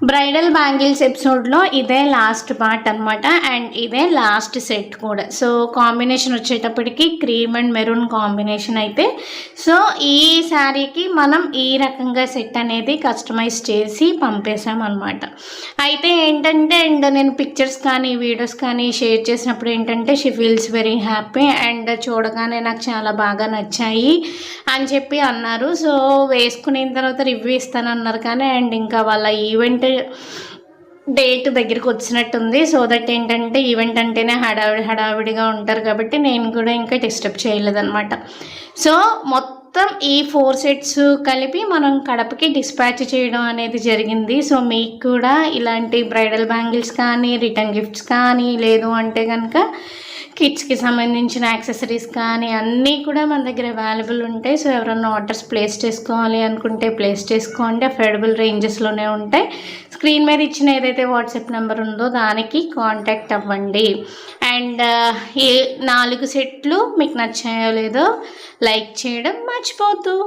Bridal bangles ఎపిసోడ్లో ఇదే last part అనమాట. అండ్ ఇదే లాస్ట్ సెట్ కూడా. సో కాంబినేషన్ వచ్చేటప్పటికి క్రీమ్ అండ్ మెరూన్ కాంబినేషన్ అయితే, సో ఈ శారీకి మనం ఈ రకంగా సెట్ అనేది కస్టమైజ్ చేసి పంపేశామన్నమాట. అయితే ఏంటంటే, అండ్ నేను పిక్చర్స్ కానీ వీడియోస్ కానీ షేర్ చేసినప్పుడు ఏంటంటే, she feels very happy and చూడగానే నాకు చాలా బాగా నచ్చాయి అని చెప్పి అన్నారు. సో వేసుకున్న తర్వాత రివ్యూ ఇస్తానన్నారు కానీ, అండ్ ఇంకా వాళ్ళ ఈవెంట్ డేట్ దగ్గరికి వచ్చినట్టుంది. సో దట్ ఏంటంటే, ఈవెంట్ అంటేనే హడావిడిగా ఉంటారు కాబట్టి నేను కూడా ఇంకా డిస్టర్బ్ చేయలేదన్నమాట. సో మొత్తం ఈ 4 సెట్స్ కలిపి మనం కడపకి డిస్పాచ్ చేయడం అనేది జరిగింది. సో మీకు కూడా ఇలాంటి బ్రైడల్ బ్యాంగిల్స్ కానీ, రిటర్న్ గిఫ్ట్స్ కానీ, లేదు అంటే కనుక కిడ్స్కి సంబంధించిన యాక్సెసరీస్ కానీ అన్నీ కూడా మన దగ్గర అవైలబుల్ ఉంటాయి. సో ఎవరన్నా ఆర్డర్స్ ప్లేస్ చేసుకోవాలి అనుకుంటే ప్లేస్ చేసుకోండి. అఫోర్డబుల్ రేంజెస్లోనే ఉంటాయి. స్క్రీన్ మీద ఇచ్చిన ఏదైతే వాట్సాప్ నెంబర్ ఉందో దానికి కాంటాక్ట్ అవ్వండి. అండ్ ఈ 4 సెట్లు మీకు నచ్చాయో లేదో లైక్ చేయడం మర్చిపోద్దు.